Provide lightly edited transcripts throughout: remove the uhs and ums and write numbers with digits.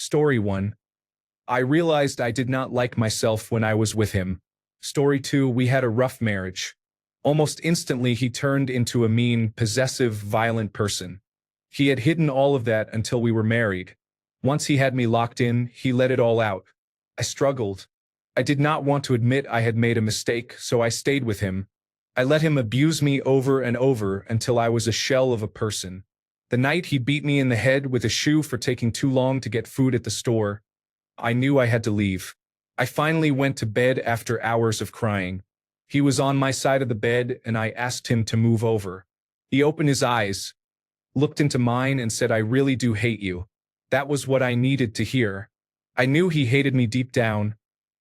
Story 1. I realized I did not like myself when I was with him. Story 2. We had a rough marriage. Almost instantly he turned into a mean, possessive, violent person. He had hidden all of that until we were married. Once he had me locked in, he let it all out. I struggled. I did not want to admit I had made a mistake, so I stayed with him. I let him abuse me over and over until I was a shell of a person. The night he beat me in the head with a shoe for taking too long to get food at the store, I knew I had to leave. I finally went to bed after hours of crying. He was on my side of the bed and I asked him to move over. He opened his eyes, looked into mine and said, "I really do hate you." That was what I needed to hear. I knew he hated me deep down,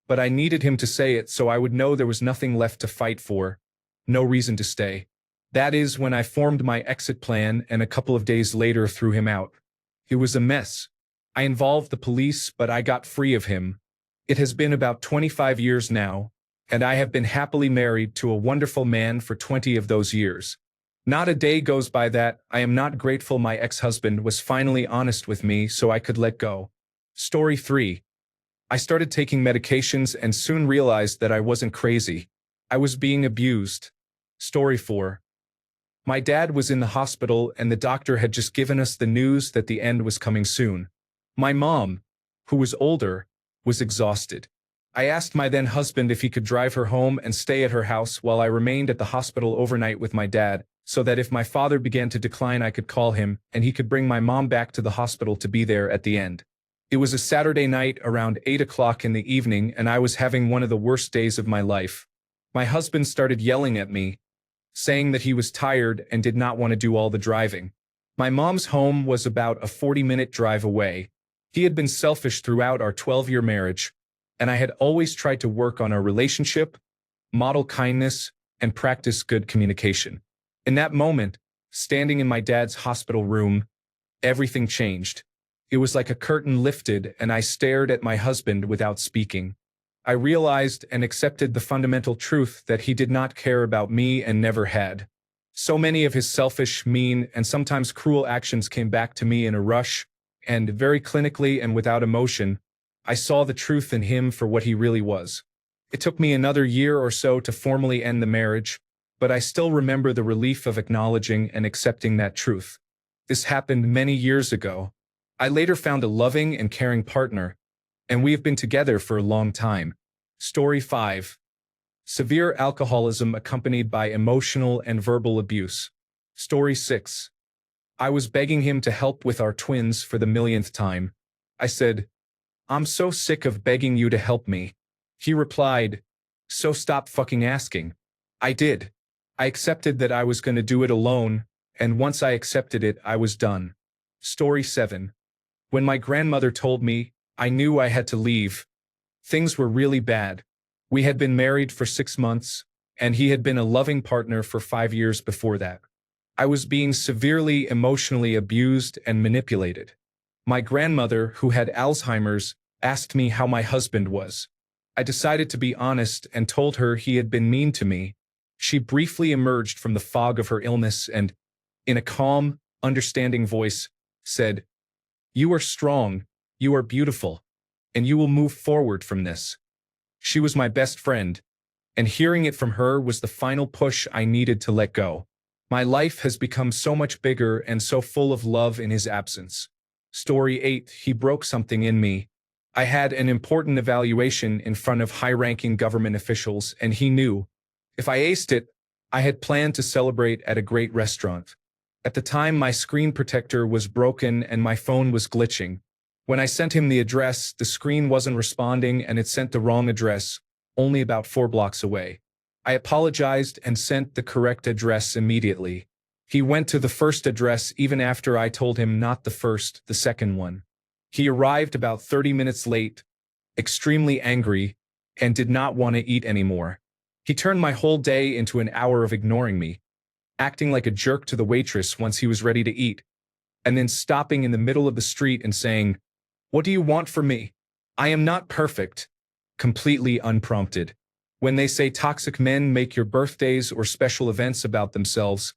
but I needed him to say it so I would know there was nothing left to fight for. No reason to stay. That is when I formed my exit plan and a couple of days later threw him out. It was a mess. I involved the police, but I got free of him. It has been about 25 years now, and I have been happily married to a wonderful man for 20 of those years. Not a day goes by that I am not grateful my ex-husband was finally honest with me so I could let go. Story 3. I started taking medications and soon realized that I wasn't crazy. I was being abused. Story 4. My dad was in the hospital and the doctor had just given us the news that the end was coming soon. My mom, who was older, was exhausted. I asked my then husband if he could drive her home and stay at her house while I remained at the hospital overnight with my dad, so that if my father began to decline I could call him and he could bring my mom back to the hospital to be there at the end. It was a Saturday night around 8 o'clock in the evening and I was having one of the worst days of my life. My husband started yelling at me, saying that he was tired and did not want to do all the driving. My mom's home was about a 40-minute drive away. He had been selfish throughout our 12-year marriage, and I had always tried to work on our relationship, model kindness, and practice good communication. In that moment, standing in my dad's hospital room, everything changed. It was like a curtain lifted and I stared at my husband without speaking. I realized and accepted the fundamental truth that he did not care about me and never had. So many of his selfish, mean, and sometimes cruel actions came back to me in a rush, and very clinically and without emotion, I saw the truth in him for what he really was. It took me another year or so to formally end the marriage, but I still remember the relief of acknowledging and accepting that truth. This happened many years ago. I later found a loving and caring partner, and we have been together for a long time. Story 5. Severe alcoholism accompanied by emotional and verbal abuse. Story 6. I was begging him to help with our twins for the millionth time. I said, "I'm so sick of begging you to help me." He replied, "So stop fucking asking." I did. I accepted that I was going to do it alone, and once I accepted it, I was done. Story 7. When my grandmother told me, I knew I had to leave. Things were really bad. We had been married for 6 months, and he had been a loving partner for 5 years before that. I was being severely emotionally abused and manipulated. My grandmother, who had Alzheimer's, asked me how my husband was. I decided to be honest and told her he had been mean to me. She briefly emerged from the fog of her illness and, in a calm, understanding voice, said, "You are strong, you are beautiful, and you will move forward from this." She was my best friend, and hearing it from her was the final push I needed to let go. My life has become so much bigger and so full of love in his absence. Story 8. He broke something in me. I had an important evaluation in front of high-ranking government officials, and he knew. If I aced it, I had planned to celebrate at a great restaurant. At the time, my screen protector was broken and my phone was glitching. When I sent him the address, the screen wasn't responding and it sent the wrong address, only about 4 blocks away. I apologized and sent the correct address immediately. He went to the first address even after I told him not the first, the second one. He arrived about 30 minutes late, extremely angry, and did not want to eat anymore. He turned my whole day into an hour of ignoring me, acting like a jerk to the waitress once he was ready to eat, and then stopping in the middle of the street and saying, "What do you want from me? I am not perfect," completely unprompted. When they say toxic men make your birthdays or special events about themselves,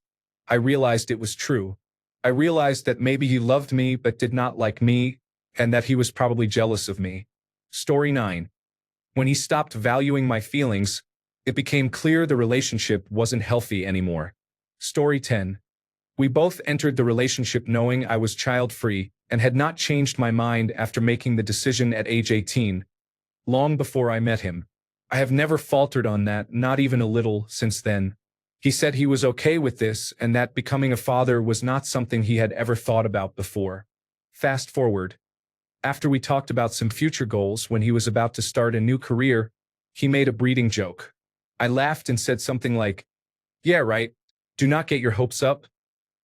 I realized it was true. I realized that maybe he loved me but did not like me, and that he was probably jealous of me. Story 9. When he stopped valuing my feelings, it became clear the relationship wasn't healthy anymore. Story 10. We both entered the relationship knowing I was child-free and had not changed my mind after making the decision at age 18, long before I met him. I have never faltered on that, not even a little, since then. He said he was okay with this and that becoming a father was not something he had ever thought about before. Fast forward. After we talked about some future goals when he was about to start a new career, he made a breeding joke. I laughed and said something like, "Yeah, right. Do not get your hopes up.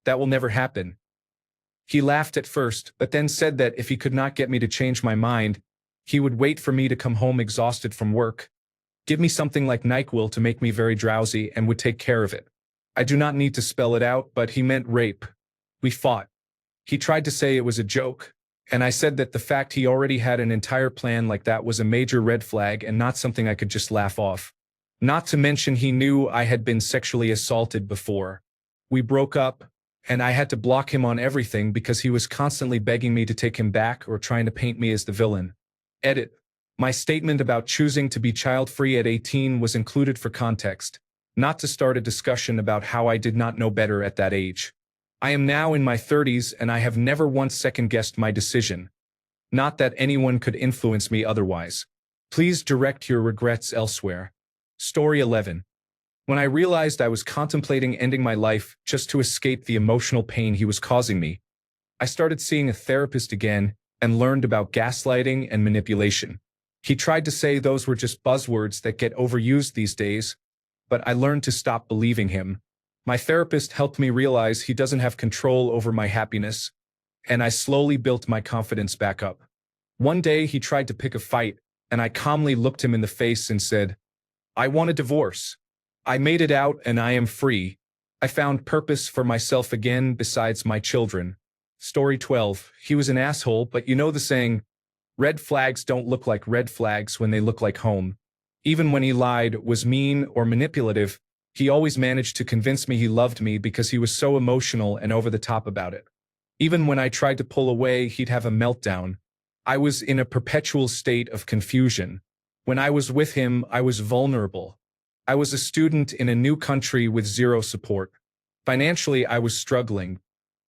That will never happen." He laughed at first, but then said that if he could not get me to change my mind, he would wait for me to come home exhausted from work, give me something like NyQuil to make me very drowsy, and would take care of it. I do not need to spell it out, but he meant rape. We fought. He tried to say it was a joke, and I said that the fact he already had an entire plan like that was a major red flag and not something I could just laugh off. Not to mention he knew I had been sexually assaulted before. We broke up, and I had to block him on everything because he was constantly begging me to take him back or trying to paint me as the villain. Edit. My statement about choosing to be child-free at 18 was included for context, not to start a discussion about how I did not know better at that age. I am now in my 30s and I have never once second-guessed my decision. Not that anyone could influence me otherwise. Please direct your regrets elsewhere. Story 11. When I realized I was contemplating ending my life just to escape the emotional pain he was causing me, I started seeing a therapist again and learned about gaslighting and manipulation. He tried to say those were just buzzwords that get overused these days, but I learned to stop believing him. My therapist helped me realize he doesn't have control over my happiness, and I slowly built my confidence back up. One day he tried to pick a fight, and I calmly looked him in the face and said, "I want a divorce. I made it out and I am free. I found purpose for myself again besides my children." Story 12. He was an asshole, but you know the saying, red flags don't look like red flags when they look like home. Even when he lied, was mean, or manipulative, he always managed to convince me he loved me because he was so emotional and over the top about it. Even when I tried to pull away, he'd have a meltdown. I was in a perpetual state of confusion. When I was with him, I was vulnerable. I was a student in a new country with zero support. Financially, I was struggling.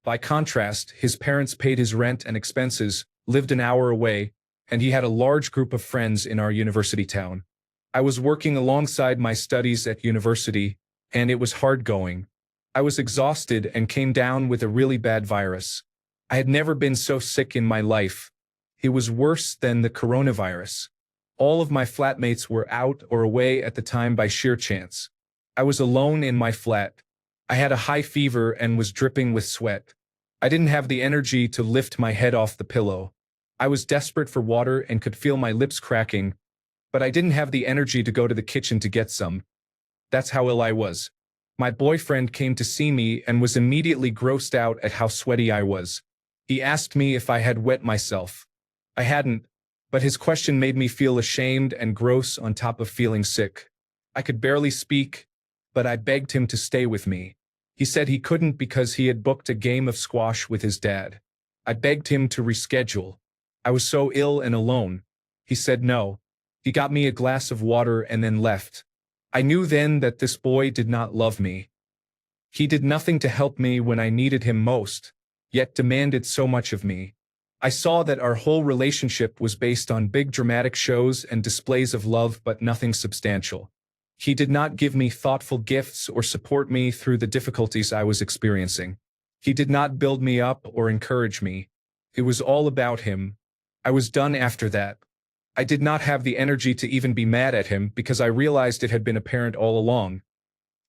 By contrast, his parents paid his rent and expenses, lived an hour away, and he had a large group of friends in our university town. I was working alongside my studies at university, and it was hard going. I was exhausted and came down with a really bad virus. I had never been so sick in my life. It was worse than the coronavirus. All of my flatmates were out or away at the time by sheer chance. I was alone in my flat. I had a high fever and was dripping with sweat. I didn't have the energy to lift my head off the pillow. I was desperate for water and could feel my lips cracking, but I didn't have the energy to go to the kitchen to get some. That's how ill I was. My boyfriend came to see me and was immediately grossed out at how sweaty I was. He asked me if I had wet myself. I hadn't, but his question made me feel ashamed and gross on top of feeling sick. I could barely speak, but I begged him to stay with me. He said he couldn't because he had booked a game of squash with his dad. I begged him to reschedule. I was so ill and alone. He said no. He got me a glass of water and then left. I knew then that this boy did not love me. He did nothing to help me when I needed him most, yet demanded so much of me. I saw that our whole relationship was based on big dramatic shows and displays of love but nothing substantial. He did not give me thoughtful gifts or support me through the difficulties I was experiencing. He did not build me up or encourage me. It was all about him. I was done after that. I did not have the energy to even be mad at him because I realized it had been apparent all along.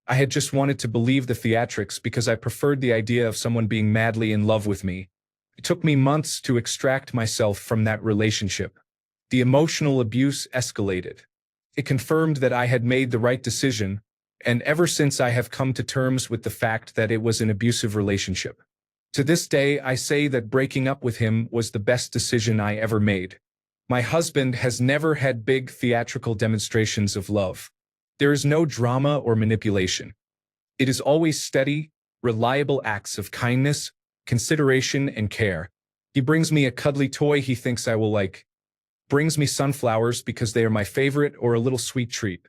I had just wanted to believe the theatrics because I preferred the idea of someone being madly in love with me. It took me months to extract myself from that relationship. The emotional abuse escalated. It confirmed that I had made the right decision, and ever since I have come to terms with the fact that it was an abusive relationship. To this day, I say that breaking up with him was the best decision I ever made. My husband has never had big theatrical demonstrations of love. There is no drama or manipulation. It is always steady, reliable acts of kindness, consideration, and care. He brings me a cuddly toy he thinks I will like. Brings me sunflowers because they are my favorite or a little sweet treat.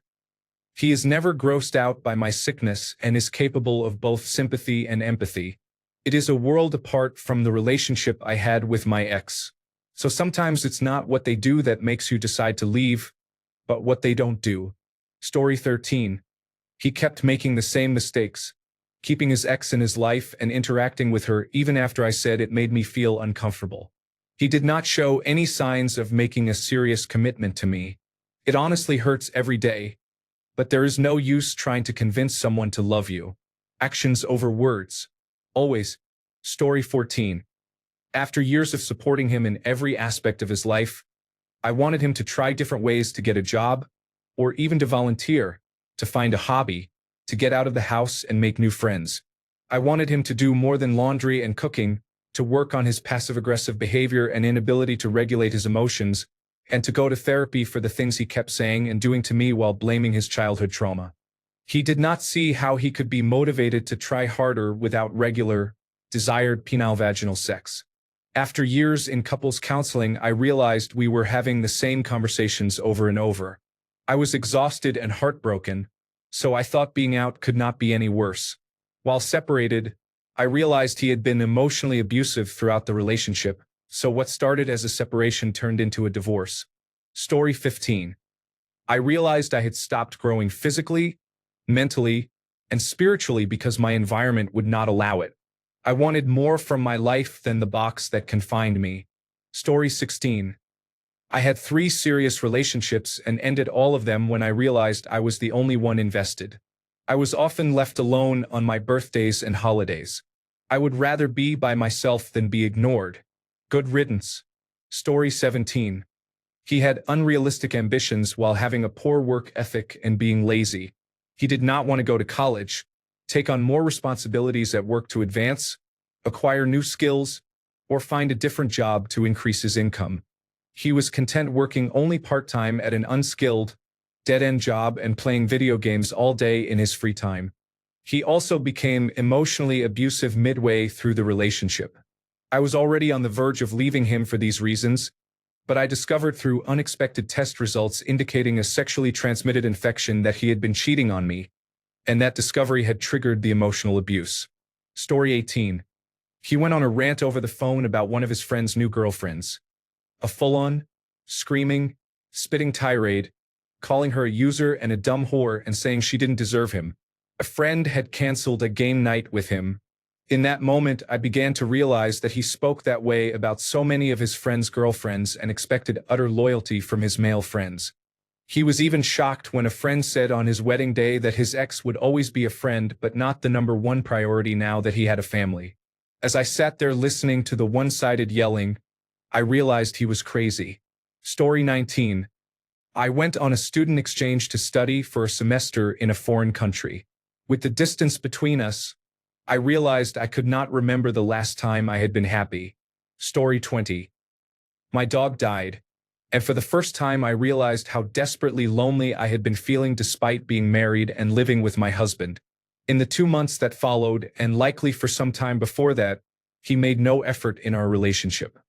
He is never grossed out by my sickness and is capable of both sympathy and empathy. It is a world apart from the relationship I had with my ex. So sometimes it's not what they do that makes you decide to leave, but what they don't do. Story 13. He kept making the same mistakes, keeping his ex in his life and interacting with her even after I said it made me feel uncomfortable. He did not show any signs of making a serious commitment to me. It honestly hurts every day, but there is no use trying to convince someone to love you. Actions over words. Always. Story 14. After years of supporting him in every aspect of his life, I wanted him to try different ways to get a job, or even to volunteer, to find a hobby, to get out of the house and make new friends. I wanted him to do more than laundry and cooking, to work on his passive-aggressive behavior and inability to regulate his emotions, and to go to therapy for the things he kept saying and doing to me while blaming his childhood trauma. He did not see how he could be motivated to try harder without regular, desired penile-vaginal sex. After years in couples counseling, I realized we were having the same conversations over and over. I was exhausted and heartbroken, so I thought being out could not be any worse. While separated, I realized he had been emotionally abusive throughout the relationship, so what started as a separation turned into a divorce. Story 15. I realized I had stopped growing physically, mentally, and spiritually because my environment would not allow it. I wanted more from my life than the box that confined me. Story 16. I had 3 serious relationships and ended all of them when I realized I was the only one invested. I was often left alone on my birthdays and holidays. I would rather be by myself than be ignored. Good riddance. Story 17. He had unrealistic ambitions while having a poor work ethic and being lazy. He did not want to go to college, take on more responsibilities at work to advance, acquire new skills, or find a different job to increase his income. He was content working only part-time at an unskilled, dead-end job and playing video games all day in his free time. He also became emotionally abusive midway through the relationship. I was already on the verge of leaving him for these reasons, but I discovered through unexpected test results indicating a sexually transmitted infection that he had been cheating on me, and that discovery had triggered the emotional abuse. Story 18. He went on a rant over the phone about one of his friend's new girlfriends. A full-on, screaming, spitting tirade, calling her a user and a dumb whore and saying she didn't deserve him. A friend had canceled a game night with him. In that moment, I began to realize that he spoke that way about so many of his friends' girlfriends and expected utter loyalty from his male friends. He was even shocked when a friend said on his wedding day that his ex would always be a friend but not the #1 priority now that he had a family. As I sat there listening to the one-sided yelling, I realized he was crazy. Story 19. I went on a student exchange to study for a semester in a foreign country. With the distance between us, I realized I could not remember the last time I had been happy. Story 20. My dog died, and for the first time I realized how desperately lonely I had been feeling despite being married and living with my husband. In the 2 months that followed, and likely for some time before that, he made no effort in our relationship.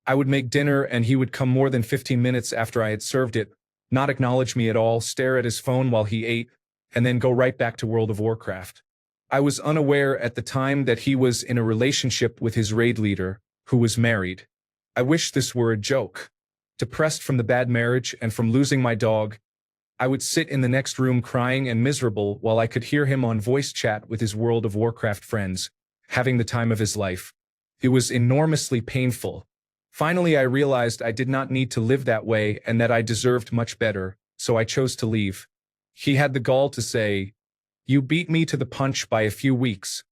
I would make dinner and he would come more than 15 minutes after I had served it, not acknowledge me at all, stare at his phone while he ate, and then go right back to World of Warcraft. I was unaware at the time that he was in a relationship with his raid leader, who was married. I wish this were a joke. Depressed from the bad marriage and from losing my dog, I would sit in the next room crying and miserable while I could hear him on voice chat with his World of Warcraft friends, having the time of his life. It was enormously painful. Finally, I realized I did not need to live that way and that I deserved much better, so I chose to leave. He had the gall to say, "You beat me to the punch by a few weeks."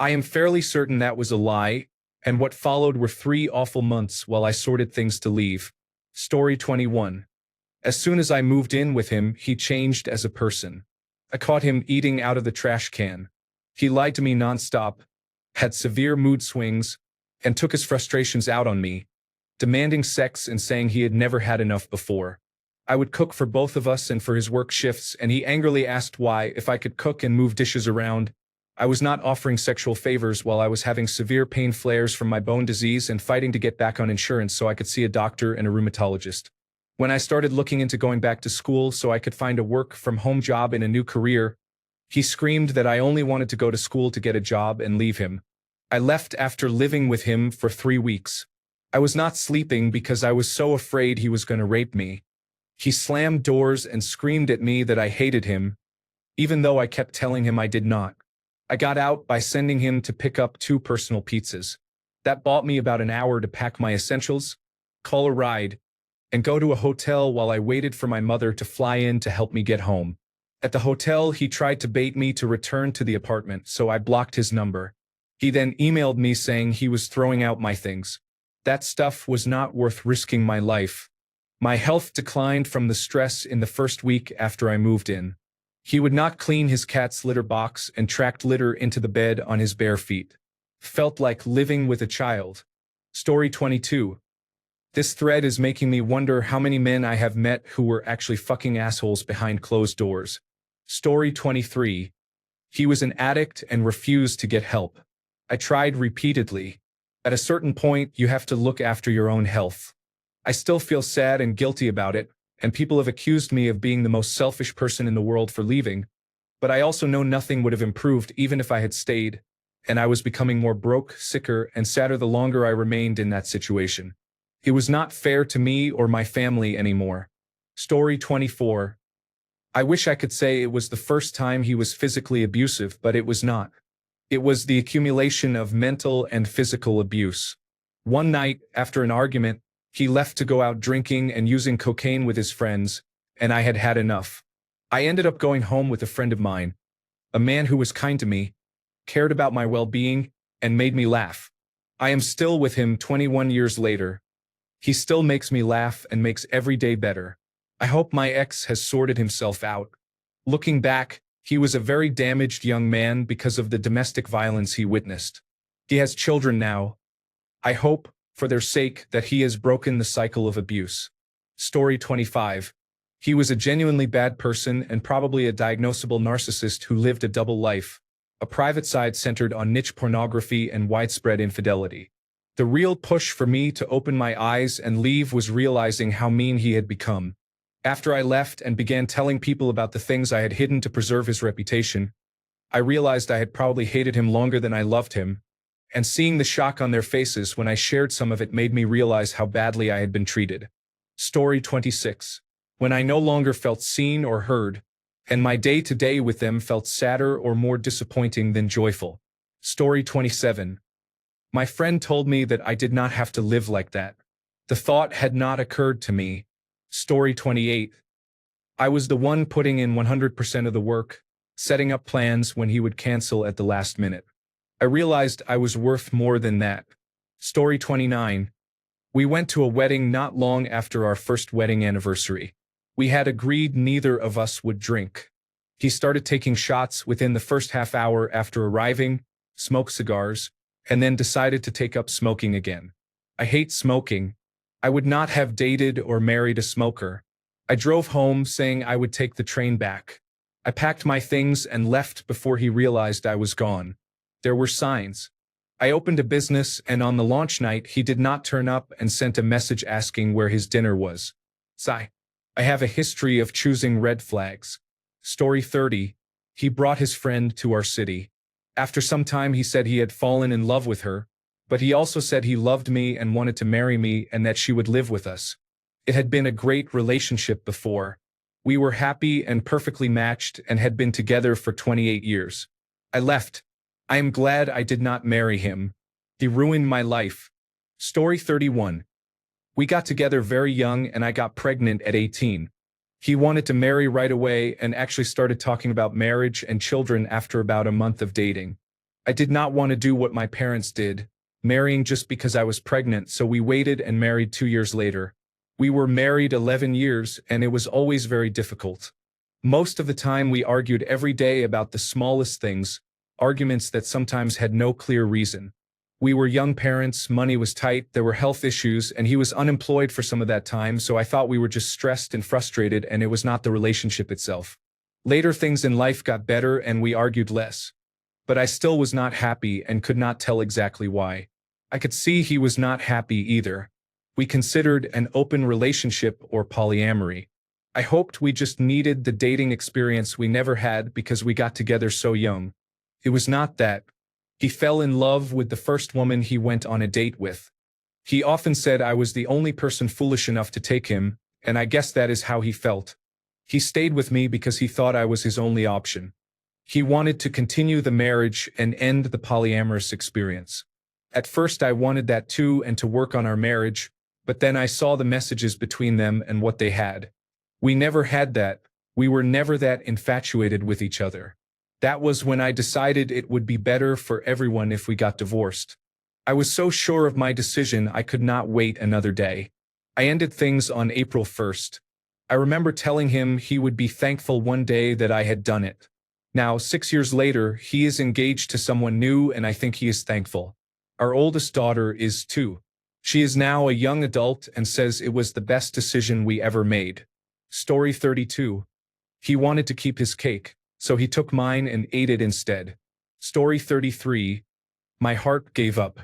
I am fairly certain that was a lie, and what followed were 3 awful months while I sorted things to leave. Story 21. As soon as I moved in with him, he changed as a person. I caught him eating out of the trash can. He lied to me nonstop, had severe mood swings, and took his frustrations out on me, demanding sex and saying he had never had enough before. I would cook for both of us and for his work shifts, and he angrily asked why, if I could cook and move dishes around, I was not offering sexual favors while I was having severe pain flares from my bone disease and fighting to get back on insurance so I could see a doctor and a rheumatologist. When I started looking into going back to school so I could find a work-from-home job in a new career, he screamed that I only wanted to go to school to get a job and leave him. I left after living with him for 3 weeks. I was not sleeping because I was so afraid he was going to rape me. He slammed doors and screamed at me that I hated him, even though I kept telling him I did not. I got out by sending him to pick up 2 personal pizzas. That bought me about an hour to pack my essentials, call a ride, and go to a hotel while I waited for my mother to fly in to help me get home. At the hotel, he tried to bait me to return to the apartment, so I blocked his number. He then emailed me saying he was throwing out my things. That stuff was not worth risking my life. My health declined from the stress in the first week after I moved in. He would not clean his cat's litter box and tracked litter into the bed on his bare feet. Felt like living with a child. Story 22. This thread is making me wonder how many men I have met who were actually fucking assholes behind closed doors. Story 23. He was an addict and refused to get help. I tried repeatedly. At a certain point, you have to look after your own health. I still feel sad and guilty about it, and people have accused me of being the most selfish person in the world for leaving, but I also know nothing would have improved even if I had stayed, and I was becoming more broke, sicker, and sadder the longer I remained in that situation. It was not fair to me or my family anymore. Story 24. I wish I could say it was the first time he was physically abusive, but it was not. It was the accumulation of mental and physical abuse. One night, after an argument, he left to go out drinking and using cocaine with his friends, and I had had enough. I ended up going home with a friend of mine, a man who was kind to me, cared about my well-being, and made me laugh. I am still with him 21 years later. He still makes me laugh and makes every day better. I hope my ex has sorted himself out. Looking back, he was a very damaged young man because of the domestic violence he witnessed. He has children now. I hope, for their sake, that he has broken the cycle of abuse. Story 25. He was a genuinely bad person and probably a diagnosable narcissist who lived a double life, a private side centered on niche pornography and widespread infidelity. The real push for me to open my eyes and leave was realizing how mean he had become. After I left and began telling people about the things I had hidden to preserve his reputation, I realized I had probably hated him longer than I loved him, and seeing the shock on their faces when I shared some of it made me realize how badly I had been treated. Story 26. When I no longer felt seen or heard, and my day-to-day with them felt sadder or more disappointing than joyful. Story 27. My friend told me that I did not have to live like that. The thought had not occurred to me. Story 28. I was the one putting in 100% of the work, setting up plans when he would cancel at the last minute. I realized I was worth more than that. Story 29. We went to a wedding not long after our first wedding anniversary. We had agreed neither of us would drink. He started taking shots within the first half hour after arriving, smoked cigars, and then decided to take up smoking again. I hate smoking. I would not have dated or married a smoker. I drove home saying I would take the train back. I packed my things and left before he realized I was gone. There were signs. I opened a business, and on the launch night he did not turn up and sent a message asking where his dinner was. Sigh. I have a history of choosing red flags. Story 30. He brought his friend to our city. After some time he said he had fallen in love with her, but he also said he loved me and wanted to marry me and that she would live with us. It had been a great relationship before. We were happy and perfectly matched and had been together for 28 years. I left. I am glad I did not marry him. He ruined my life. Story 31. We got together very young and I got pregnant at 18. He wanted to marry right away and actually started talking about marriage and children after about a month of dating. I did not want to do what my parents did, marrying just because I was pregnant, so we waited and married 2 years later. We were married 11 years and it was always very difficult. Most of the time we argued every day about the smallest things, arguments that sometimes had no clear reason. We were young parents, money was tight, there were health issues, and he was unemployed for some of that time, so I thought we were just stressed and frustrated and it was not the relationship itself. Later things in life got better and we argued less. but I still was not happy and could not tell exactly why. I could see he was not happy either. We considered an open relationship or polyamory. I hoped we just needed the dating experience we never had because we got together so young. It was not that. He fell in love with the first woman he went on a date with. He often said I was the only person foolish enough to take him, and I guess that is how he felt. He stayed with me because he thought I was his only option. He wanted to continue the marriage and end the polyamorous experience. At first I wanted that too and to work on our marriage, but then I saw the messages between them and what they had. We never had that. We were never that infatuated with each other. That was when I decided it would be better for everyone if we got divorced. I was so sure of my decision I could not wait another day. I ended things on April 1st. I remember telling him he would be thankful one day that I had done it. Now, 6 years later, he is engaged to someone new and I think he is thankful. Our oldest daughter is too. She is now a young adult and says it was the best decision we ever made. Story 32. He wanted to keep his cake, so he took mine and ate it instead. Story 33. My heart gave up.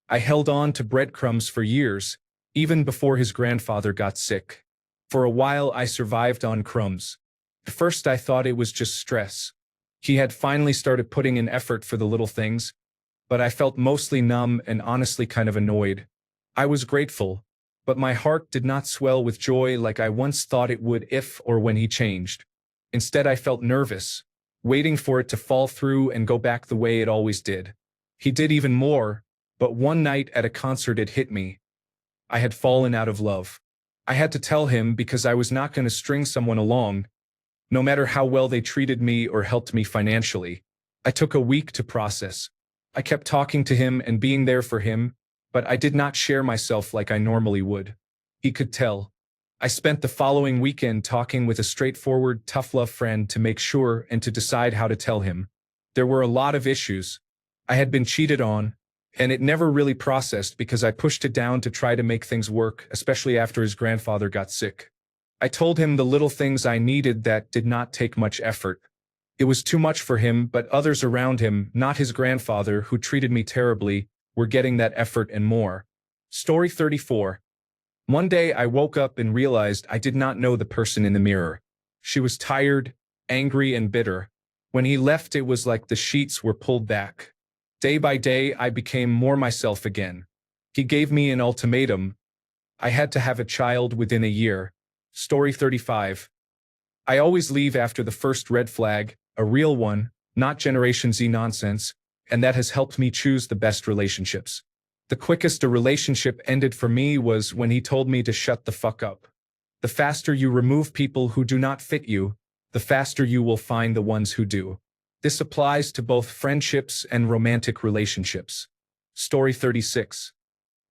I held on to breadcrumbs for years, even before his grandfather got sick. For a while I survived on crumbs. At first I thought it was just stress. He had finally started putting in effort for the little things, but I felt mostly numb and honestly kind of annoyed. I was grateful, but my heart did not swell with joy like I once thought it would if or when he changed. Instead I felt nervous, waiting for it to fall through and go back the way it always did. He did even more, but one night at a concert it hit me. I had fallen out of love. I had to tell him because I was not going to string someone along, no matter how well they treated me or helped me financially. I took a week to process. I kept talking to him and being there for him, but I did not share myself like I normally would. He could tell. I spent the following weekend talking with a straightforward, tough love friend to make sure and to decide how to tell him. There were a lot of issues. I had been cheated on, and it never really processed because I pushed it down to try to make things work, especially after his grandfather got sick. I told him the little things I needed that did not take much effort. It was too much for him, but others around him, not his grandfather, who treated me terribly, were getting that effort and more. Story 34. One day I woke up and realized I did not know the person in the mirror. She was tired, angry, and bitter. When he left, it was like the sheets were pulled back. Day by day, I became more myself again. He gave me an ultimatum. I had to have a child within a year. Story 35. I always leave after the first red flag, a real one, not Generation Z nonsense, and that has helped me choose the best relationships. The quickest a relationship ended for me was when he told me to shut the fuck up. The faster you remove people who do not fit you, the faster you will find the ones who do. This applies to both friendships and romantic relationships. Story 36.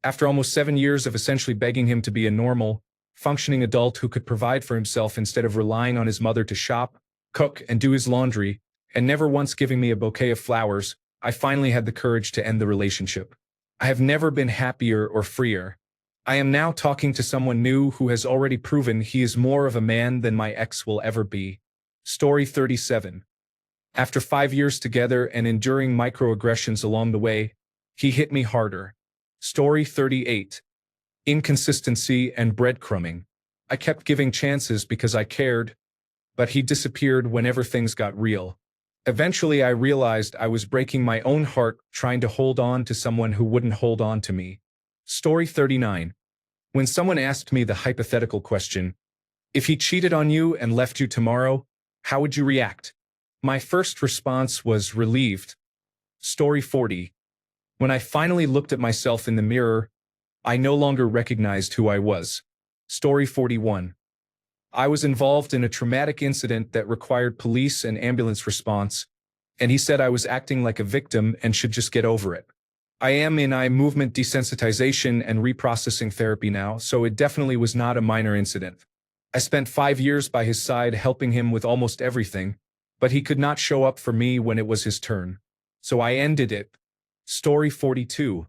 After almost 7 years of essentially begging him to be a normal, functioning adult who could provide for himself instead of relying on his mother to shop, cook, and do his laundry, and never once giving me a bouquet of flowers, I finally had the courage to end the relationship. I have never been happier or freer. I am now talking to someone new who has already proven he is more of a man than my ex will ever be. Story 37. After 5 years together and enduring microaggressions along the way, he hit me harder. Story 38. Inconsistency and breadcrumbing. I kept giving chances because I cared, but he disappeared whenever things got real. Eventually I realized I was breaking my own heart trying to hold on to someone who wouldn't hold on to me. Story 39. When someone asked me the hypothetical question, if he cheated on you and left you tomorrow, how would you react? My first response was relieved. Story 40. When I finally looked at myself in the mirror, I no longer recognized who I was. Story 41. I was involved in a traumatic incident that required police and ambulance response, and he said I was acting like a victim and should just get over it. I am in eye movement desensitization and reprocessing therapy now, so it definitely was not a minor incident. I spent 5 years by his side helping him with almost everything, but he could not show up for me when it was his turn. So I ended it. Story 42.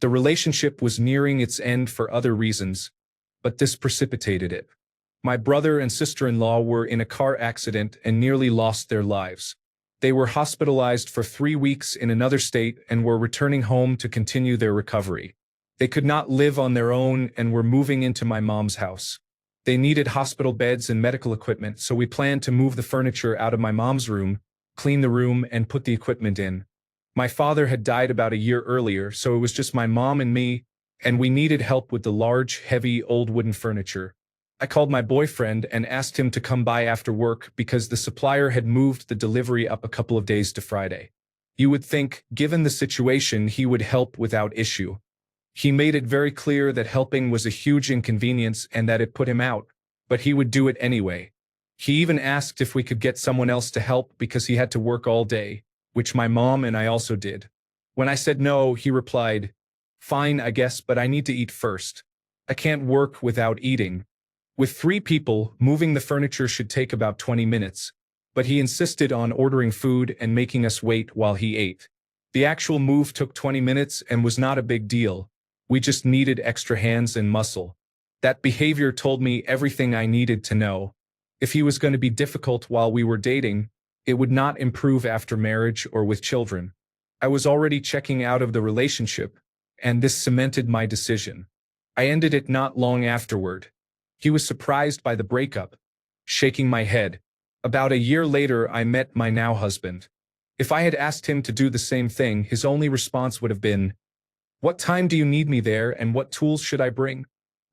The relationship was nearing its end for other reasons, but this precipitated it. My brother and sister-in-law were in a car accident and nearly lost their lives. They were hospitalized for 3 weeks in another state and were returning home to continue their recovery. They could not live on their own and were moving into my mom's house. They needed hospital beds and medical equipment, so we planned to move the furniture out of my mom's room, clean the room, and put the equipment in. My father had died about a year earlier, so it was just my mom and me, and we needed help with the large, heavy, old wooden furniture. I called my boyfriend and asked him to come by after work because the supplier had moved the delivery up a couple of days to Friday. You would think, given the situation, he would help without issue. He made it very clear that helping was a huge inconvenience and that it put him out, but he would do it anyway. He even asked if we could get someone else to help because he had to work all day, which my mom and I also did. When I said no, he replied, "Fine, I guess, but I need to eat first. I can't work without eating." With 3 people, moving the furniture should take about 20 minutes, but he insisted on ordering food and making us wait while he ate. The actual move took 20 minutes and was not a big deal. We just needed extra hands and muscle. That behavior told me everything I needed to know. If he was going to be difficult while we were dating, it would not improve after marriage or with children. I was already checking out of the relationship, and this cemented my decision. I ended it not long afterward. He was surprised by the breakup, shaking my head. About a year later, I met my now husband. If I had asked him to do the same thing, his only response would have been, "What time do you need me there and what tools should I bring?"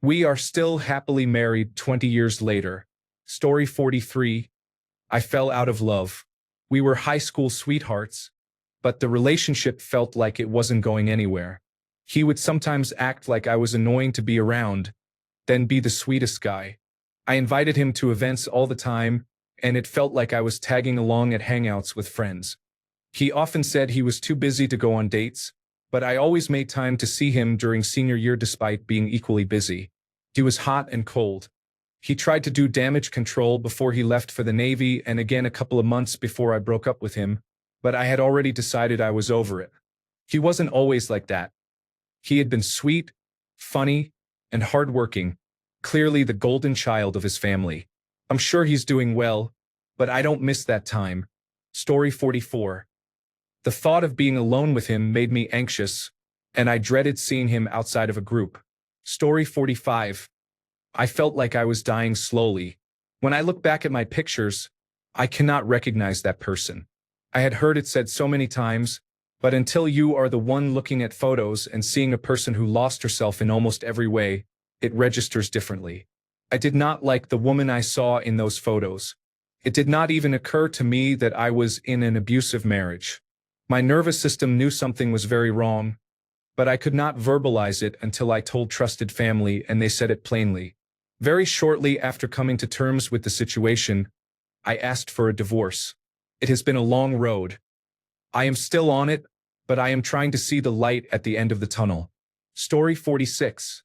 We are still happily married 20 years later. Story 43. I fell out of love. We were high school sweethearts, but the relationship felt like it wasn't going anywhere. He would sometimes act like I was annoying to be around, then be the sweetest guy. I invited him to events all the time, and it felt like I was tagging along at hangouts with friends. He often said he was too busy to go on dates, but I always made time to see him during senior year despite being equally busy. He was hot and cold. He tried to do damage control before he left for the Navy and again a couple of months before I broke up with him, but I had already decided I was over it. He wasn't always like that. He had been sweet, funny, and hardworking, clearly the golden child of his family. I'm sure he's doing well, but I don't miss that time. Story 44. The thought of being alone with him made me anxious, and I dreaded seeing him outside of a group. Story 45. I felt like I was dying slowly. When I look back at my pictures, I cannot recognize that person. I had heard it said so many times, but until you are the one looking at photos and seeing a person who lost herself in almost every way, it registers differently. I did not like the woman I saw in those photos. It did not even occur to me that I was in an abusive marriage. My nervous system knew something was very wrong, but I could not verbalize it until I told trusted family and they said it plainly. Very shortly after coming to terms with the situation, I asked for a divorce. It has been a long road. I am still on it, but I am trying to see the light at the end of the tunnel. Story 46.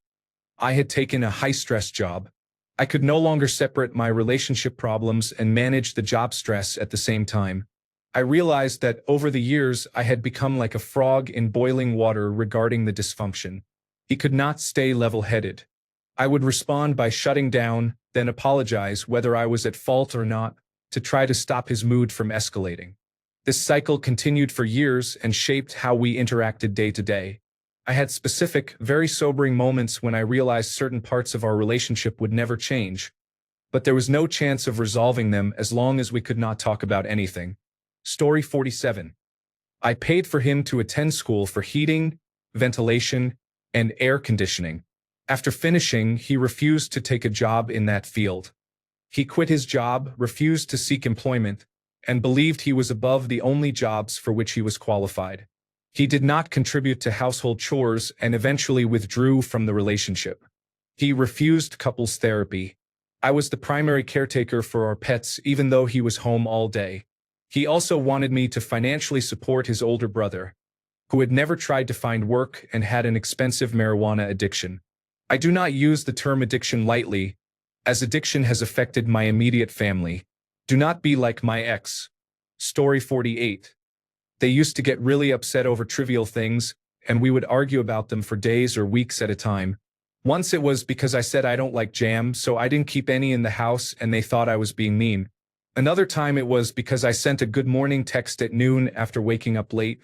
I had taken a high-stress job. I could no longer separate my relationship problems and manage the job stress at the same time. I realized that over the years I had become like a frog in boiling water regarding the dysfunction. He could not stay level-headed. I would respond by shutting down, then apologize whether I was at fault or not, to try to stop his mood from escalating. This cycle continued for years and shaped how we interacted day to day. I had specific, very sobering moments when I realized certain parts of our relationship would never change, but there was no chance of resolving them as long as we could not talk about anything. Story 47. I paid for him to attend school for heating, ventilation, and air conditioning. After finishing, he refused to take a job in that field. He quit his job, refused to seek employment, and believed he was above the only jobs for which he was qualified. He did not contribute to household chores and eventually withdrew from the relationship. He refused couples therapy. I was the primary caretaker for our pets even though he was home all day. He also wanted me to financially support his older brother, who had never tried to find work and had an expensive marijuana addiction. I do not use the term addiction lightly, as addiction has affected my immediate family. Do not be like my ex. Story 48. They used to get really upset over trivial things, and we would argue about them for days or weeks at a time. Once it was because I said I don't like jam, so I didn't keep any in the house and they thought I was being mean. Another time it was because I sent a good morning text at noon after waking up late,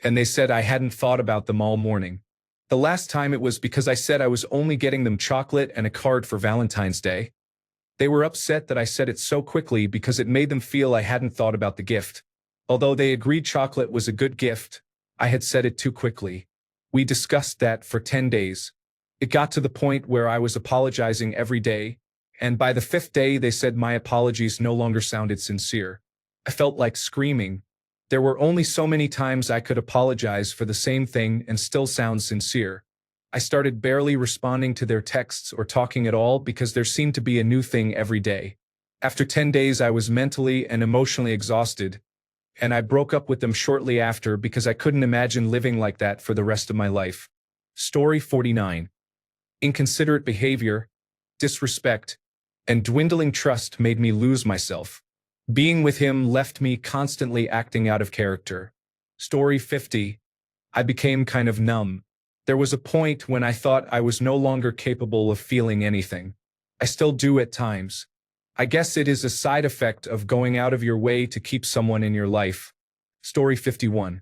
and they said I hadn't thought about them all morning. The last time it was because I said I was only getting them chocolate and a card for Valentine's Day. They were upset that I said it so quickly because it made them feel I hadn't thought about the gift. Although they agreed chocolate was a good gift, I had said it too quickly. We discussed that for 10 days. It got to the point where I was apologizing every day, and by the 5th day they said my apologies no longer sounded sincere. I felt like screaming. There were only so many times I could apologize for the same thing and still sound sincere. I started barely responding to their texts or talking at all because there seemed to be a new thing every day. After 10 days I was mentally and emotionally exhausted, and I broke up with them shortly after because I couldn't imagine living like that for the rest of my life. Story 49. Inconsiderate behavior, disrespect, and dwindling trust made me lose myself. Being with him left me constantly acting out of character. Story 50. I became kind of numb. There was a point when I thought I was no longer capable of feeling anything. I still do at times. I guess it is a side effect of going out of your way to keep someone in your life. Story 51.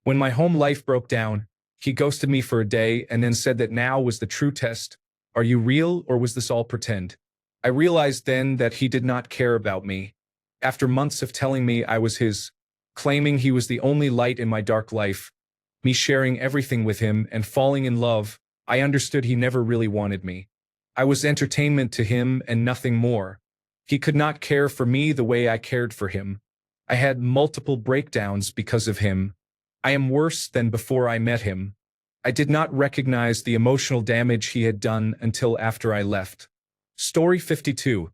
When my home life broke down, he ghosted me for a day and then said that now was the true test. Are you real or was this all pretend? I realized then that he did not care about me. After months of telling me I was his, claiming he was the only light in my dark life, me sharing everything with him and falling in love, I understood he never really wanted me. I was entertainment to him and nothing more. He could not care for me the way I cared for him. I had multiple breakdowns because of him. I am worse than before I met him. I did not recognize the emotional damage he had done until after I left. Story 52.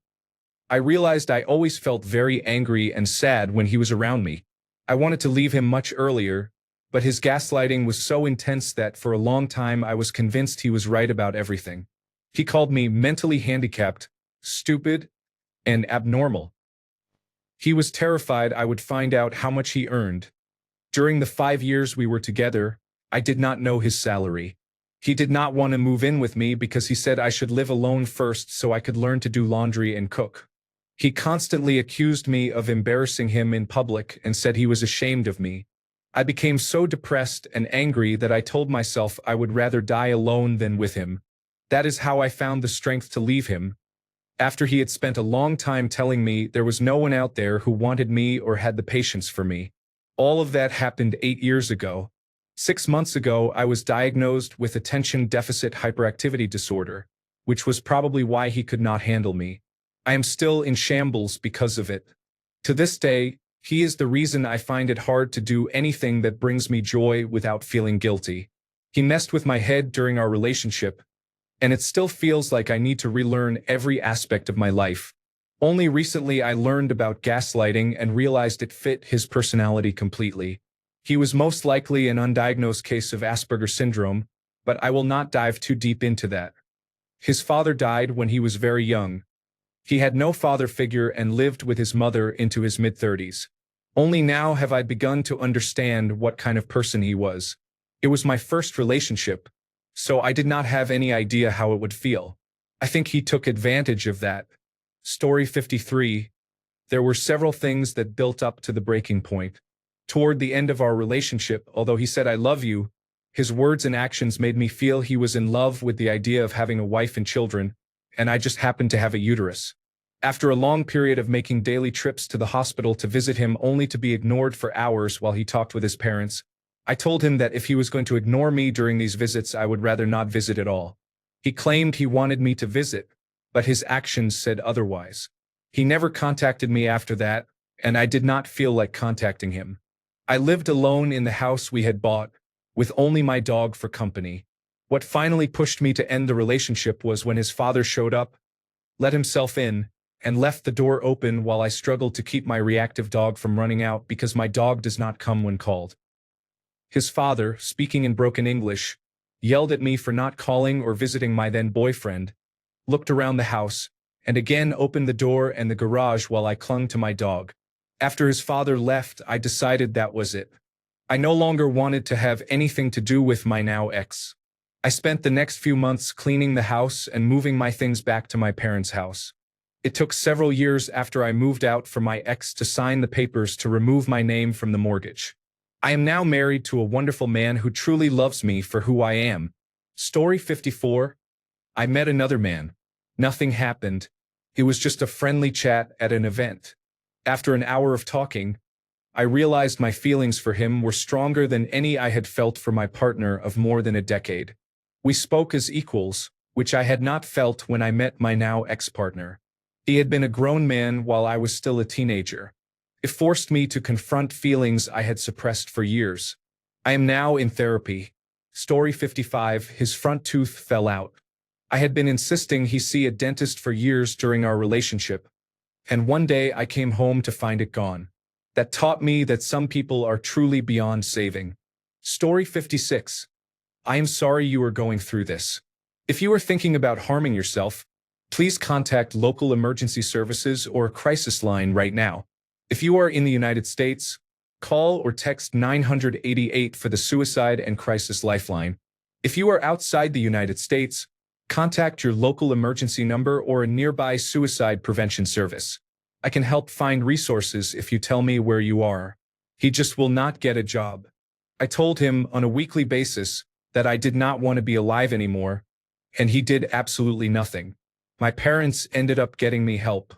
I realized I always felt very angry and sad when he was around me. I wanted to leave him much earlier, but his gaslighting was so intense that for a long time I was convinced he was right about everything. He called me mentally handicapped, stupid, and abnormal. He was terrified I would find out how much he earned. During the 5 years we were together, I did not know his salary. He did not want to move in with me because he said I should live alone first so I could learn to do laundry and cook. He constantly accused me of embarrassing him in public and said he was ashamed of me. I became so depressed and angry that I told myself I would rather die alone than with him. That is how I found the strength to leave him. After he had spent a long time telling me there was no one out there who wanted me or had the patience for me. All of that happened 8 years ago. 6 months ago, I was diagnosed with attention deficit hyperactivity disorder, which was probably why he could not handle me. I am still in shambles because of it. To this day, he is the reason I find it hard to do anything that brings me joy without feeling guilty. He messed with my head during our relationship, and it still feels like I need to relearn every aspect of my life. Only recently I learned about gaslighting and realized it fit his personality completely. He was most likely an undiagnosed case of Asperger's syndrome, but I will not dive too deep into that. His father died when he was very young. He had no father figure and lived with his mother into his mid-30s. Only now have I begun to understand what kind of person he was. It was my first relationship, so I did not have any idea how it would feel. I think he took advantage of that. Story 53. There were several things that built up to the breaking point. Toward the end of our relationship, although he said I love you, his words and actions made me feel he was in love with the idea of having a wife and children, and I just happened to have a uterus. After a long period of making daily trips to the hospital to visit him only to be ignored for hours while he talked with his parents, I told him that if he was going to ignore me during these visits, I would rather not visit at all. He claimed he wanted me to visit, but his actions said otherwise. He never contacted me after that, and I did not feel like contacting him. I lived alone in the house we had bought, with only my dog for company. What finally pushed me to end the relationship was when his father showed up, let himself in, and left the door open while I struggled to keep my reactive dog from running out because my dog does not come when called. His father, speaking in broken English, yelled at me for not calling or visiting my then boyfriend, looked around the house, and again opened the door and the garage while I clung to my dog. After his father left, I decided that was it. I no longer wanted to have anything to do with my now ex. I spent the next few months cleaning the house and moving my things back to my parents' house. It took several years after I moved out for my ex to sign the papers to remove my name from the mortgage. I am now married to a wonderful man who truly loves me for who I am. Story 54. I met another man. Nothing happened. It was just a friendly chat at an event. After an hour of talking, I realized my feelings for him were stronger than any I had felt for my partner of more than a decade. We spoke as equals, which I had not felt when I met my now ex-partner. He had been a grown man while I was still a teenager. It forced me to confront feelings I had suppressed for years. I am now in therapy. Story 55. His front tooth fell out. I had been insisting he see a dentist for years during our relationship, and one day I came home to find it gone. That taught me that some people are truly beyond saving. Story 56. I am sorry you are going through this. If you are thinking about harming yourself, please contact local emergency services or a crisis line right now. If you are in the United States, call or text 988 for the Suicide and Crisis Lifeline. If you are outside the United States, contact your local emergency number or a nearby suicide prevention service. I can help find resources if you tell me where you are. He just will not get a job. I told him on a weekly basis that I did not want to be alive anymore, and he did absolutely nothing. My parents ended up getting me help.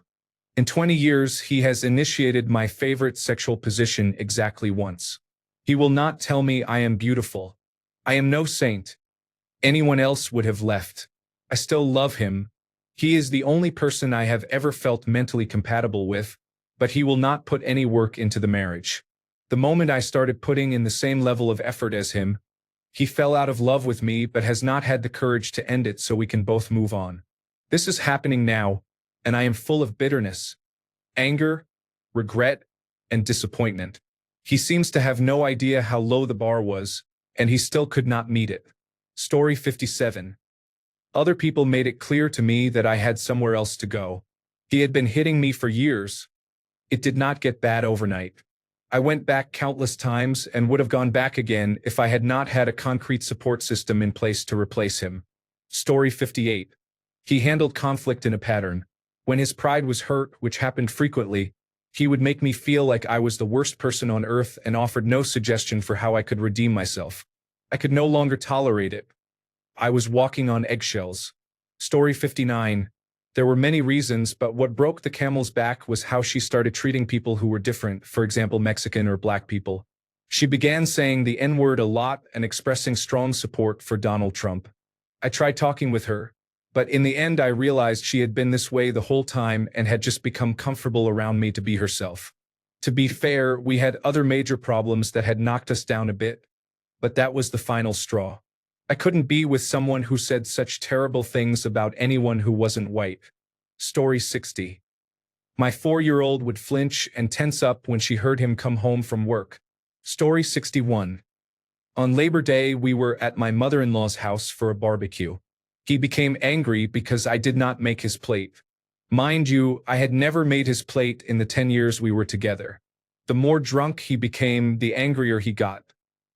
In 20 years, he has initiated my favorite sexual position exactly once. He will not tell me I am beautiful. I am no saint. Anyone else would have left. I still love him. He is the only person I have ever felt mentally compatible with, but he will not put any work into the marriage. The moment I started putting in the same level of effort as him, he fell out of love with me but has not had the courage to end it so we can both move on. This is happening now, and I am full of bitterness, anger, regret, and disappointment. He seems to have no idea how low the bar was, and he still could not meet it. Story 57. Other people made it clear to me that I had somewhere else to go. He had been hitting me for years. It did not get bad overnight. I went back countless times and would have gone back again if I had not had a concrete support system in place to replace him. Story 58. He handled conflict in a pattern. When his pride was hurt, which happened frequently, he would make me feel like I was the worst person on earth and offered no suggestion for how I could redeem myself. I could no longer tolerate it. I was walking on eggshells. Story 59. There were many reasons, but what broke the camel's back was how she started treating people who were different, for example, Mexican or black people. She began saying the N-word a lot and expressing strong support for Donald Trump. I tried talking with her, but in the end I realized she had been this way the whole time and had just become comfortable around me to be herself. To be fair, we had other major problems that had knocked us down a bit, but that was the final straw. I couldn't be with someone who said such terrible things about anyone who wasn't white. Story 60. My 4-year-old would flinch and tense up when she heard him come home from work. Story 61. On Labor Day, we were at my mother-in-law's house for a barbecue. He became angry because I did not make his plate. Mind you, I had never made his plate in the 10 years we were together. The more drunk he became, the angrier he got.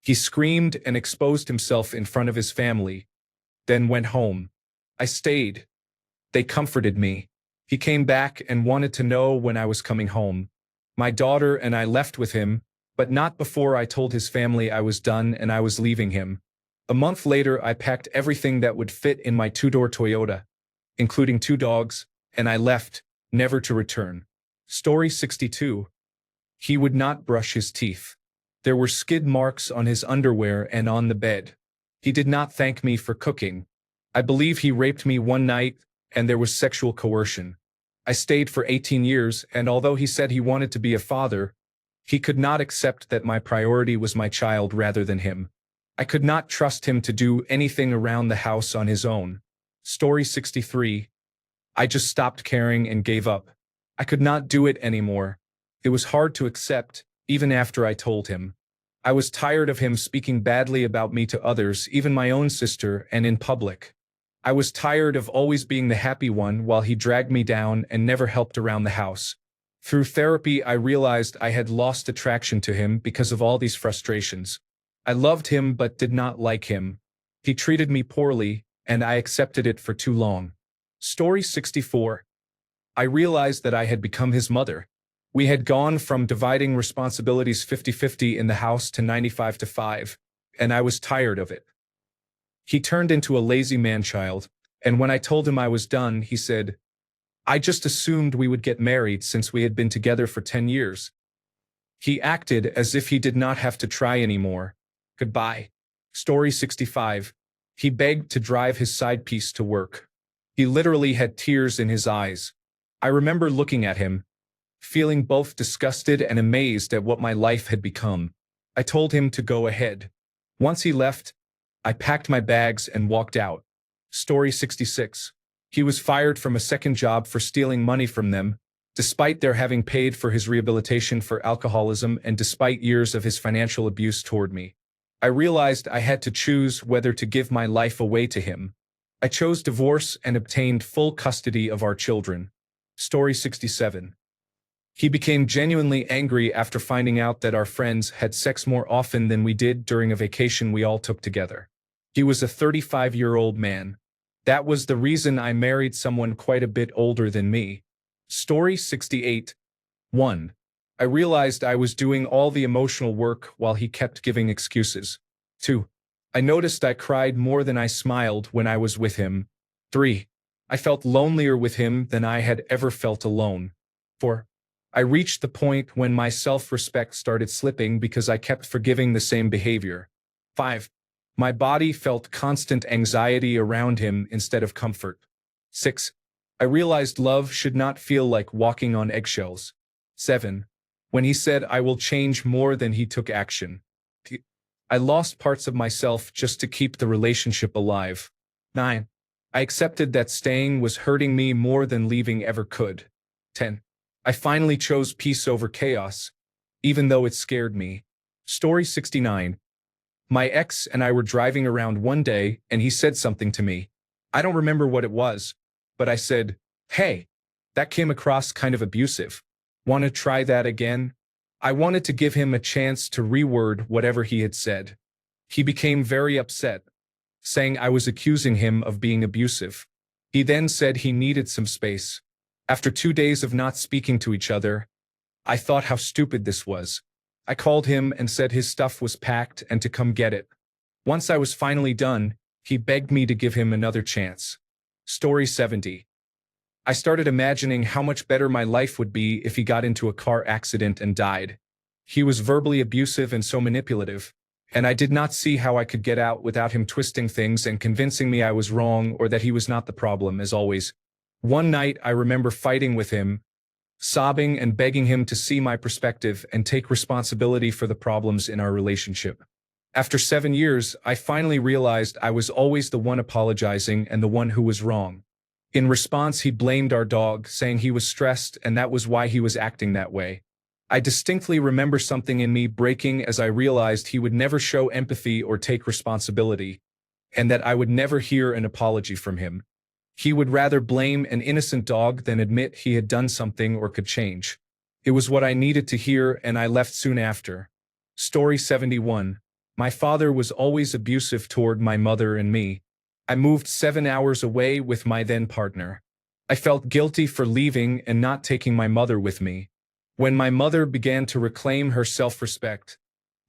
He screamed and exposed himself in front of his family, then went home. I stayed. They comforted me. He came back and wanted to know when I was coming home. My daughter and I left with him, but not before I told his family I was done and I was leaving him. A month later, I packed everything that would fit in my 2-door Toyota, including 2 dogs, and I left, never to return. Story 62. He would not brush his teeth. There were skid marks on his underwear and on the bed. He did not thank me for cooking. I believe he raped me one night, and there was sexual coercion. I stayed for 18 years, and although he said he wanted to be a father, he could not accept that my priority was my child rather than him. I could not trust him to do anything around the house on his own. Story 63. I just stopped caring and gave up. I could not do it anymore. It was hard to accept, even after I told him. I was tired of him speaking badly about me to others, even my own sister, and in public. I was tired of always being the happy one while he dragged me down and never helped around the house. Through therapy, I realized I had lost attraction to him because of all these frustrations. I loved him but did not like him. He treated me poorly, and I accepted it for too long. Story 64. I realized that I had become his mother. We had gone from dividing responsibilities 50-50 in the house to 95-5, and I was tired of it. He turned into a lazy man-child, and when I told him I was done, he said, "I just assumed we would get married since we had been together for 10 years. He acted as if he did not have to try anymore. Goodbye." Story 65. He begged to drive his side piece to work. He literally had tears in his eyes. I remember looking at him, feeling both disgusted and amazed at what my life had become. I told him to go ahead. Once he left, I packed my bags and walked out. Story 66. He was fired from a second job for stealing money from them, despite their having paid for his rehabilitation for alcoholism and despite years of his financial abuse toward me. I realized I had to choose whether to give my life away to him. I chose divorce and obtained full custody of our children. Story 67. He became genuinely angry after finding out that our friends had sex more often than we did during a vacation we all took together. He was a 35-year-old man. That was the reason I married someone quite a bit older than me. Story 68. 1. I realized I was doing all the emotional work while he kept giving excuses. 2. I noticed I cried more than I smiled when I was with him. 3. I felt lonelier with him than I had ever felt alone. 4. I reached the point when my self-respect started slipping because I kept forgiving the same behavior. 5. My body felt constant anxiety around him instead of comfort. 6. I realized love should not feel like walking on eggshells. 7. When he said I will change more than he took action. I lost parts of myself just to keep the relationship alive. 9. I accepted that staying was hurting me more than leaving ever could. 10. I finally chose peace over chaos, even though it scared me. Story 69. My ex and I were driving around one day and he said something to me. I don't remember what it was, but I said, "Hey, that came across kind of abusive. Want to try that again?" I wanted to give him a chance to reword whatever he had said. He became very upset, saying I was accusing him of being abusive. He then said he needed some space. After 2 days of not speaking to each other, I thought how stupid this was. I called him and said his stuff was packed and to come get it. Once I was finally done, he begged me to give him another chance. Story 70. I started imagining how much better my life would be if he got into a car accident and died. He was verbally abusive and so manipulative, and I did not see how I could get out without him twisting things and convincing me I was wrong or that he was not the problem, as always. One night I remember fighting with him, sobbing and begging him to see my perspective and take responsibility for the problems in our relationship. After 7 years, I finally realized I was always the one apologizing and the one who was wrong. In response, he blamed our dog, saying he was stressed and that was why he was acting that way. I distinctly remember something in me breaking as I realized he would never show empathy or take responsibility, and that I would never hear an apology from him. He would rather blame an innocent dog than admit he had done something or could change. It was what I needed to hear, and I left soon after. Story 71. My father was always abusive toward my mother and me. I moved 7 hours away with my then partner. I felt guilty for leaving and not taking my mother with me. When my mother began to reclaim her self-respect,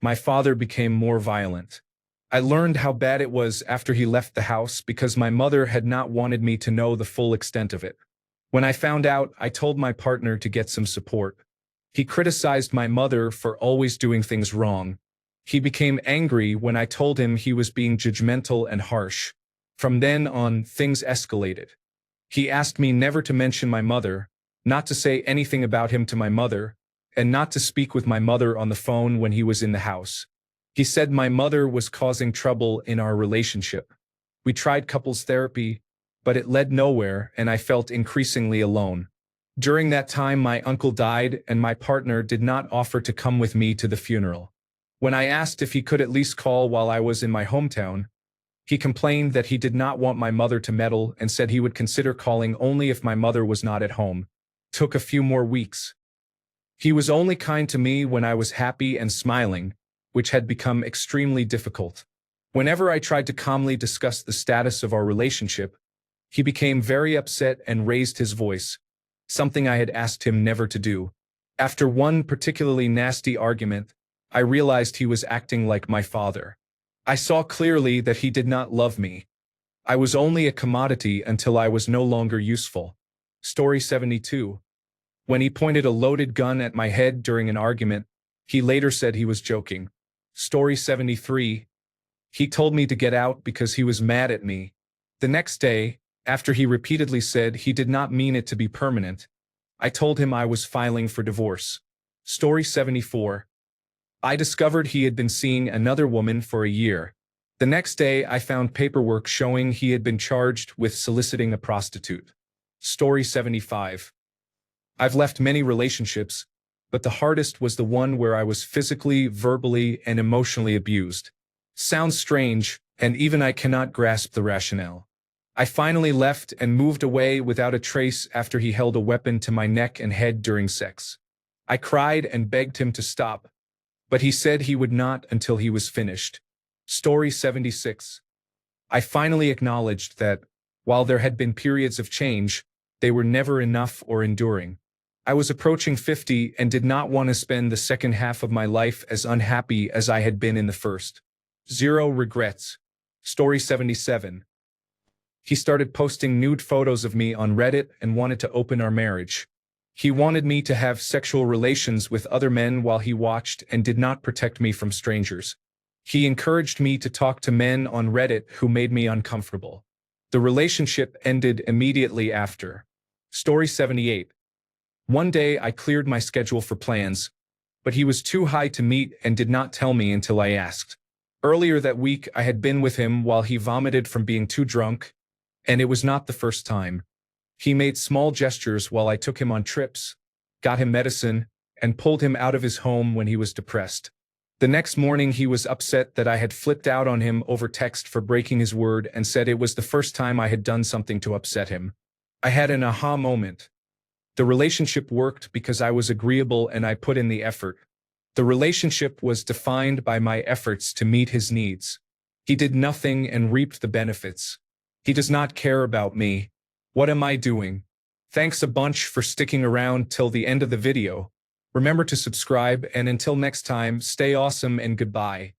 my father became more violent. I learned how bad it was after he left the house because my mother had not wanted me to know the full extent of it. When I found out, I told my partner to get some support. He criticized my mother for always doing things wrong. He became angry when I told him he was being judgmental and harsh. From then on, things escalated. He asked me never to mention my mother, not to say anything about him to my mother, and not to speak with my mother on the phone when he was in the house. He said my mother was causing trouble in our relationship. We tried couples therapy, but it led nowhere and I felt increasingly alone. During that time, my uncle died and my partner did not offer to come with me to the funeral. When I asked if he could at least call while I was in my hometown, he complained that he did not want my mother to meddle and said he would consider calling only if my mother was not at home. Took a few more weeks. He was only kind to me when I was happy and smiling, which had become extremely difficult. Whenever I tried to calmly discuss the status of our relationship, he became very upset and raised his voice. something I had asked him never to do. After one particularly nasty argument, I realized he was acting like my father. I saw clearly that he did not love me. I was only a commodity until I was no longer useful. Story 72. When he pointed a loaded gun at my head during an argument, he later said he was joking. Story 73. He told me to get out because he was mad at me. The next day, after he repeatedly said he did not mean it to be permanent, I told him I was filing for divorce. Story 74. I discovered he had been seeing another woman for a year. The next day, I found paperwork showing he had been charged with soliciting a prostitute. Story 75. I've left many relationships, but the hardest was the one where I was physically, verbally, and emotionally abused. Sounds strange, and even I cannot grasp the rationale. I finally left and moved away without a trace after he held a weapon to my neck and head during sex. I cried and begged him to stop, but he said he would not until he was finished. Story 76. I finally acknowledged that, while there had been periods of change, they were never enough or enduring. I was approaching 50 and did not want to spend the second half of my life as unhappy as I had been in the first. Zero regrets. Story 77. He started posting nude photos of me on Reddit and wanted to open our marriage. He wanted me to have sexual relations with other men while he watched and did not protect me from strangers. He encouraged me to talk to men on Reddit who made me uncomfortable. The relationship ended immediately after. Story 78. One day I cleared my schedule for plans, but he was too high to meet and did not tell me until I asked. Earlier that week I had been with him while he vomited from being too drunk, and it was not the first time. He made small gestures while I took him on trips, got him medicine, and pulled him out of his home when he was depressed. The next morning he was upset that I had flipped out on him over text for breaking his word and said it was the first time I had done something to upset him. I had an aha moment. The relationship worked because I was agreeable and I put in the effort. The relationship was defined by my efforts to meet his needs. He did nothing and reaped the benefits. He does not care about me. What am I doing? Thanks a bunch for sticking around till the end of the video. Remember to subscribe, and until next time, stay awesome and goodbye.